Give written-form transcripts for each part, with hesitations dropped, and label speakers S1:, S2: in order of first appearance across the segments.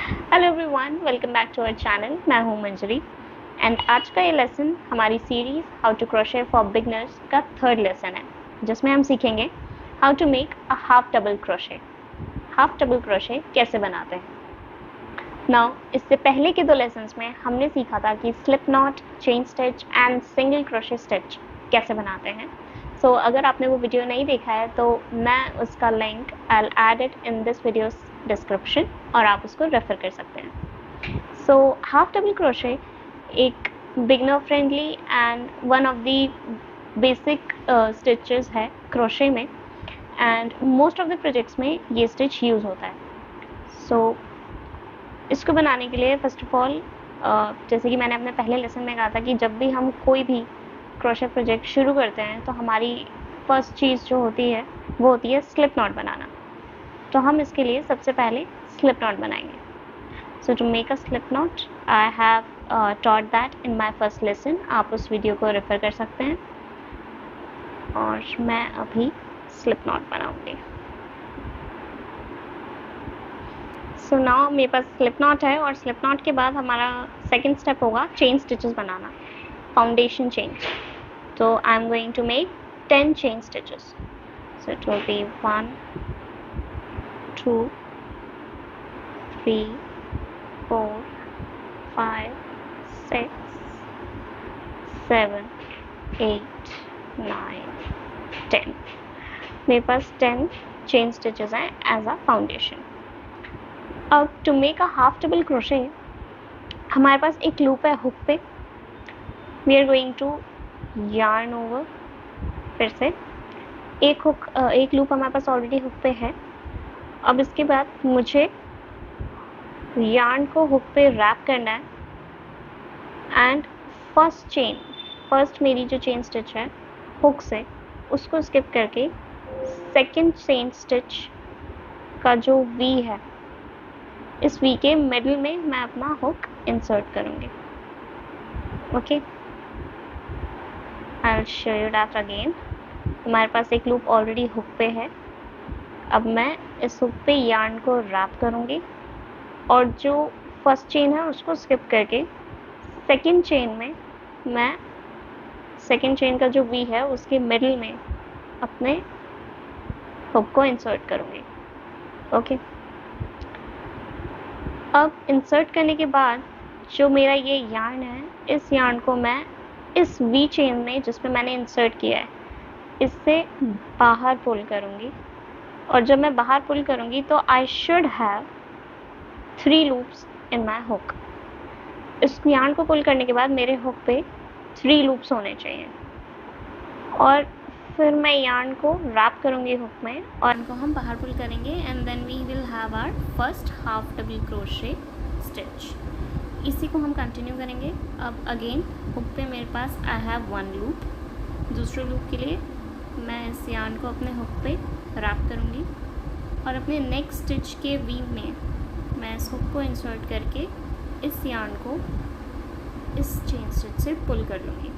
S1: Hello everyone, welcome back to our channel. मैं हूं Manjari and आज का ये लेसन हमारी series how to crochet for beginners का थर्ड लेसन है, जिसमें हम सीखेंगे how to make a half double crochet. Half double crochet कैसे बनाते हैं। नाउ इससे पहले के दो लेसन्स में हमने सीखा था कि slip not, chain stitch and single crochet stitch कैसे बनाते हैं। सो अगर आपने वो वीडियो नहीं देखा है तो मैं उसका link I will add it in this video description और आप उसको रेफर कर सकते हैं। सो हाफ डबल क्रोशे एक beginner friendly and one of the basic stitches है क्रोशे में and most of the projects में ये स्टिच यूज़ होता है। सो इसको बनाने के लिए फर्स्ट ऑफ ऑल जैसे कि मैंने अपने पहले लेसन में कहा था कि जब भी हम कोई भी क्रोशे प्रोजेक्ट शुरू करते हैं तो हमारी फर्स्ट चीज़ जो होती है वो होती है स्लिप नॉट बनाना। तो हम इसके लिए सबसे पहले स्लिप नॉट बनाएंगे। So to make a slip knot I have taught that in my first lesson. आप उस वीडियो को रेफर कर सकते हैं और मैं अभी स्लिप नॉट बनाऊंगी। सो नाउ मेरे पास स्लिप नॉट है और स्लिप नॉट के बाद हमारा सेकेंड स्टेप होगा चेन स्टिचेस बनाना, फाउंडेशन चेन। तो I am going to make 10 chain stitches. So it will be 1 2 3 4 5 6 7 8 9 10। मेरे पास 10 चेन स्टिचेस हैं एज अ फाउंडेशन। अब to make a half double crochet हमारे पास एक लूप है हुक पे। We are going to yarn over. फिर से एक लूप हमारे पास ऑलरेडी हुक पे है। अब इसके बाद मुझे यार्न को हुक पे रैप करना है एंड फर्स्ट मेरी जो चेन स्टिच है हुक से उसको स्किप करके सेकेंड चेन स्टिच का जो वी है इस वी के मिडिल में मैं अपना हुक इंसर्ट करूँगी। Okay, I will show you that again. हमारे पास एक लूप ऑलरेडी हुक पे है। अब मैं इस हुक पे यार्न को रैप करूँगी और जो फर्स्ट चेन है उसको स्किप करके सेकेंड चेन में मैं सेकेंड चेन का जो वी है उसके मिडिल में अपने हुक को इंसर्ट करूँगी। ओके, अब इंसर्ट करने के बाद जो मेरा ये यार्न है इस यार्न को मैं इस वी चेन में जिसमें मैंने इंसर्ट किया है इससे बाहर पुल करूँगी और जब मैं बाहर पुल करूँगी तो आई should have 3 loops in my hook. इस यार्न को पुल करने के बाद मेरे हुक पे 3 लूप्स होने चाहिए और फिर मैं यार्न को रैप करूँगी हुक में और इनको हम बाहर पुल करेंगे and then we will have our first half double crochet stitch. इसी को हम कंटिन्यू करेंगे। अब अगेन हुक पे मेरे पास आई हैव 1 लूप। दूसरे लूप के लिए मैं इस यार्न को अपने हुक पे रैप करूँगी और अपने नेक्स्ट स्टिच के वीव में मैं इस हुक को इंसर्ट करके इस यार्न को इस चेन स्टिच से पुल कर लूँगी।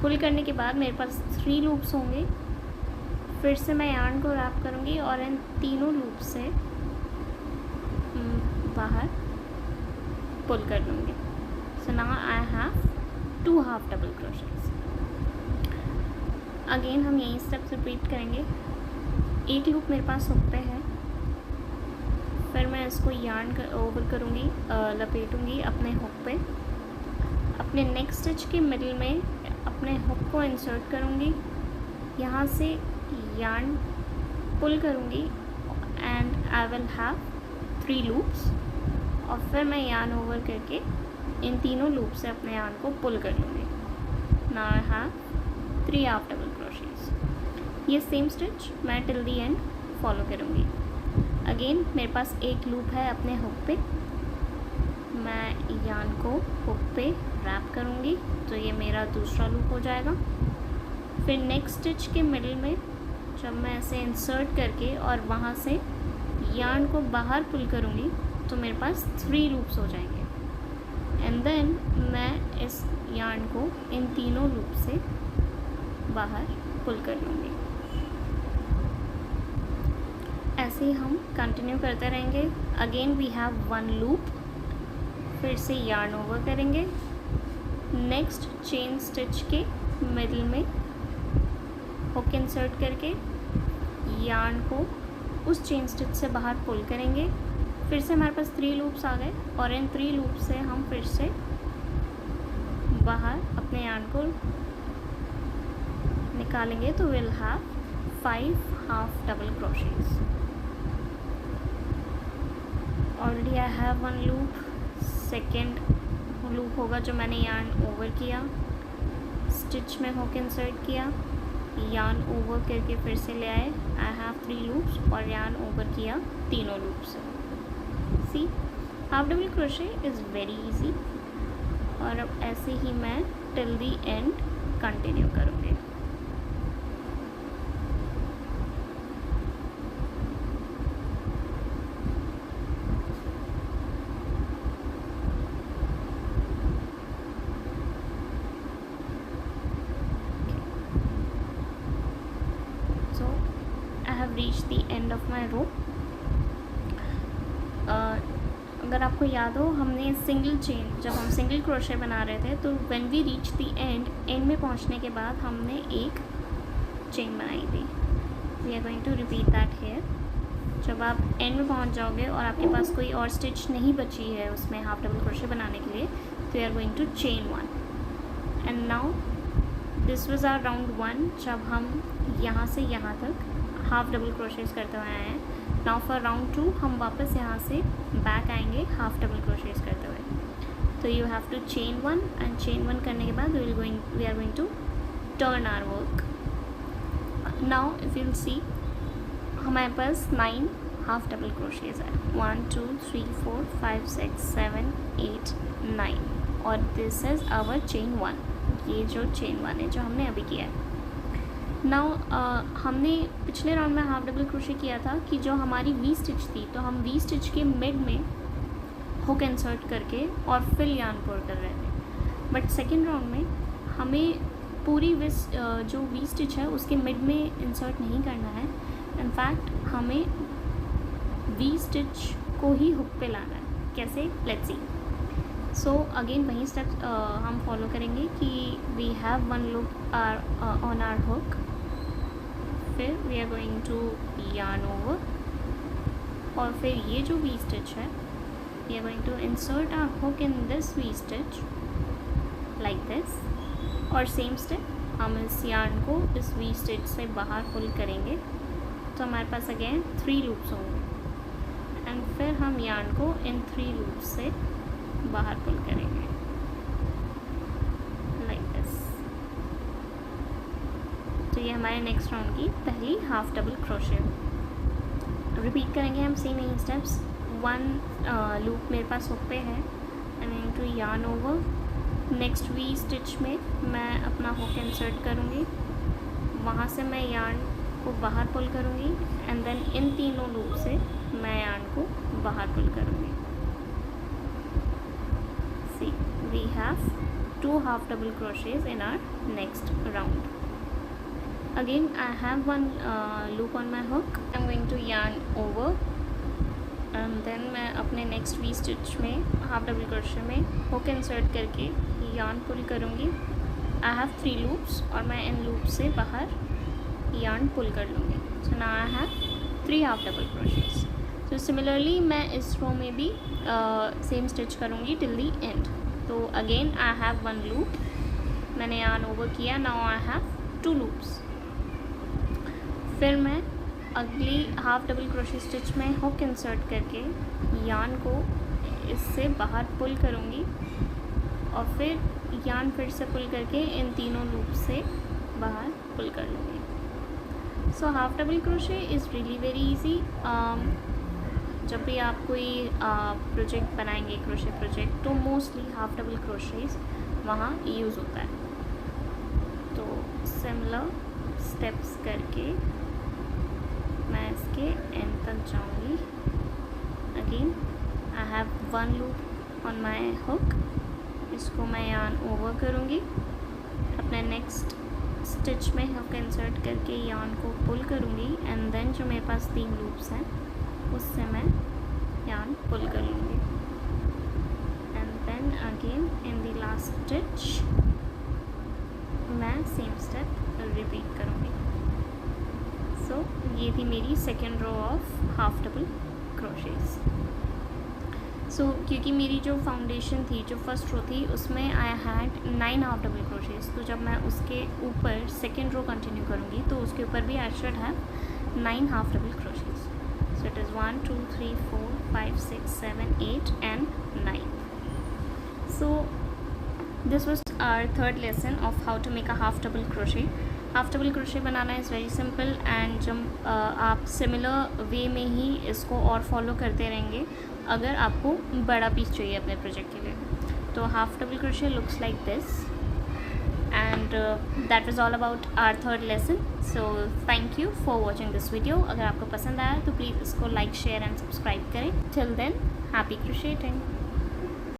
S1: पुल करने के बाद मेरे पास 3 लूप्स होंगे। फिर से मैं यार्न को रैप करूँगी और इन तीनों लूप से बाहर पुल कर लूँगी। So now I have 2 half double crochets. Again हम यही स्टेप्स रिपीट करेंगे। एक लूप मेरे पास हुक पे है, फिर मैं इसको यार्न ओवर करूँगी, लपेटूँगी अपने हुक पे। अपने नेक्स्ट स्टिच के मिडिल में अपने हुक को इंसर्ट करूँगी, यहाँ से यार्न पुल करूँगी and I will have 3 loops और फिर मैं यार्न ओवर करके इन तीनों लूप से अपने यार्न को पुल कर लूँगी। Now I have 3 half double crochets. ये सेम स्टिच मैं टिल दी एंड फॉलो करूँगी। अगेन मेरे पास एक लूप है अपने हुक पे, मैं यार्न को हुक पे रैप करूँगी तो ये मेरा दूसरा लूप हो जाएगा। फिर नेक्स्ट स्टिच के मिडिल में जब मैं इसे इंसर्ट करके और वहाँ से यार्न को बाहर पुल करूँगी तो मेरे पास 3 लूप्स हो जाएंगे एंड देन मैं इस यार्न को इन तीनों लूप से बाहर पुल कर लूँगी। ऐसे ही हम कंटिन्यू करते रहेंगे। अगेन वी हैव 1 लूप, फिर से यार्न ओवर करेंगे, नेक्स्ट चेन स्टिच के मिडल में हुक इंसर्ट करके यार्न को उस चेन स्टिच से बाहर पुल करेंगे। फिर से हमारे पास 3 लूप्स आ गए और इन 3 लूप से हम फिर से बाहर अपने यार्न को निकालेंगे, तो will have 5 half double crochets. Already I have 1 loop, second loop होगा जो मैंने यार्न ओवर किया, स्टिच में हुक इंसर्ट किया, यार्न ओवर करके फिर से ले आए, आई हैव 3 लूप्स और यार्न ओवर किया तीनों लूप से। See half double crochet is very easy. और अब ऐसे ही मैं टिल दी एंड कंटिन्यू करूँगी। So I have reached the end of my row. अगर आपको याद हो, हमने सिंगल चेन, जब हम सिंगल क्रोशे बना रहे थे, तो when we reach the end में पहुंचने के बाद हमने एक चेन बनाई थी। We are going to repeat that here. जब आप एंड में पहुंच जाओगे और आपके पास कोई और स्टिच नहीं बची है उसमें हाफ डबल क्रोशे बनाने के लिए, तो you are going to chain 1। And now this was our round 1, जब हम यहाँ से यहाँ तक हाफ डबल क्रोशेस करते हुए आए हैं। नाउ फॉर राउंड 2 हम वापस यहाँ से बैक आएंगे हाफ डबल क्रोशेस करते हुए। तो you have to chain 1 and chain 1 करने के बाद we are going to turn our work. Now if you will see, हमारे पास 9 हाफ डबल क्रोशेस है, 1 2 3 4 5 6 7 8 9, और दिस इज़ आवर चेन 1। ये जो चेन 1 है जो हमने अभी किया है। नाउ हमने पिछले राउंड में हाफ डबल क्रोशे किया था कि जो हमारी वी स्टिच थी, तो हम वी स्टिच के मिड में हुक इंसर्ट करके और फिर यार्न पुल कर रहे थे। बट सेकेंड राउंड में हमें पूरी जो वी स्टिच है उसके मिड में इंसर्ट नहीं करना है। इनफैक्ट हमें वी स्टिच को ही हुक पे लाना है। कैसे? Let's see. सो अगेन वही स्टेप्स हम फॉलो करेंगे कि we have 1 loop on our hook, फिर we are going to yarn over, और फिर ये जो वी स्टिच है, we are going to insert our hook in this V stitch like this, और सेम स्टेप हम इस यार्न को इस वी स्टिच से बाहर पुल करेंगे। तो हमारे पास अगेन 3 लूप्स होंगे एंड फिर हम यार्न को इन 3 लूप्स से बाहर पुल करेंगे लाइक दिस। तो ये हमारे नेक्स्ट राउंड की पहली हाफ डबल क्रोशे। रिपीट करेंगे हम सेम यही स्टेप्स। 1 लूप मेरे पास हुक पे है, I mean to yarn over, next we stitch में मैं अपना हुक इंसर्ट करूँगी, वहाँ से मैं यार्न को बाहर पुल करूँगी एंड देन इन तीनों लूप से मैं यार्न को बाहर पुल करूँगी। See, we have 2 half double crochets in our next round. Again, I have 1 loop on my hook. I'm going to yarn over and then मैं अपने next V stitch में half double crochet में hook insert करके yarn pull करूँगी। I have 3 loops और मैं इन loop से बाहर yarn pull कर लूँगी। So now I have 3 half double crochets. तो सिमिलरली मैं इस रो में भी सेम स्टिच करूँगी टिल दी एंड। तो अगेन आई हैव 1 लूप, मैंने यार्न ओवर किया, नाउ आई हैव 2 लूप्स। फिर मैं अगली हाफ डबल क्रोशे स्टिच में हुक इंसर्ट करके यार्न को इससे बाहर पुल करूँगी और फिर यार्न फिर से पुल करके इन तीनों लूप से बाहर पुल कर लूँगी। So half double crochet is really very easy. जब भी आप कोई प्रोजेक्ट बनाएंगे, क्रोशे प्रोजेक्ट, तो मोस्टली हाफ डबल क्रोशेस वहाँ यूज़ होता है। तो सिमिलर स्टेप्स करके मैं इसके एंड तक जाऊँगी। Again I have 1 loop on my hook, इसको मैं यार्न ओवर करूँगी, अपने नेक्स्ट स्टिच में हुक इंसर्ट करके यार्न को पुल करूँगी एंड देन जो मेरे पास 3 लूप्स हैं उससे मैं यार्न पुल कर लूँगी and then again in the last stitch मैं सेम स्टेप रिपीट करूँगी। सो ये थी मेरी second row of half double crochets. So क्योंकि मेरी जो फाउंडेशन थी, जो फर्स्ट रो थी, उसमें I had 9 half double crochets, तो जब मैं उसके ऊपर सेकेंड रो कंटिन्यू करूँगी तो उसके ऊपर भी I should have 9 half double crochets. So it is 1 2 3 4 5 6 7 8 and 9। So this was our third lesson of how to make a half double crochet. Half double crochet बनाना इज़ वेरी सिंपल एंड जब आप similar way में ही इसको और follow करते रहेंगे अगर आपको बड़ा पीस चाहिए अपने प्रोजेक्ट के लिए। तो half double crochet looks like this and that was all about our third lesson. So thank you for watching this video. अगर आपको पसंद आया तो प्लीज़ इसको लाइक शेयर एंड सब्सक्राइब करें। Till then happy क्रोशेटिंग।